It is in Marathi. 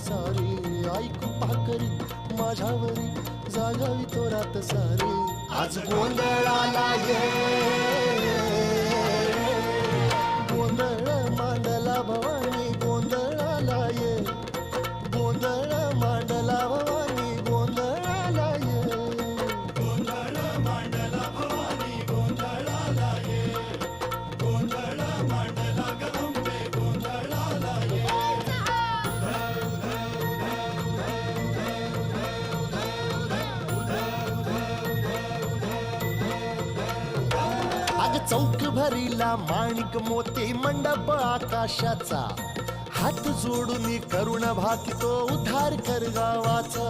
सारी ऐकू पाकरी माझ्यावरी जागावी तो रात सारी आज गोंधळाला ये गोंधळ मांडला भवानी गोंधळाला ये गोंधळ मांडला भवानी गोंधळाला ये गोंधळ मांडला भवानी गोंधळाला ये गोंधळ मांडला गंबे गोंधळाला ये अग चौक भरीला माणिक मोती मंडप आकाशाचा हात जोडून करुण भाकितो उद्धार कर गावाचा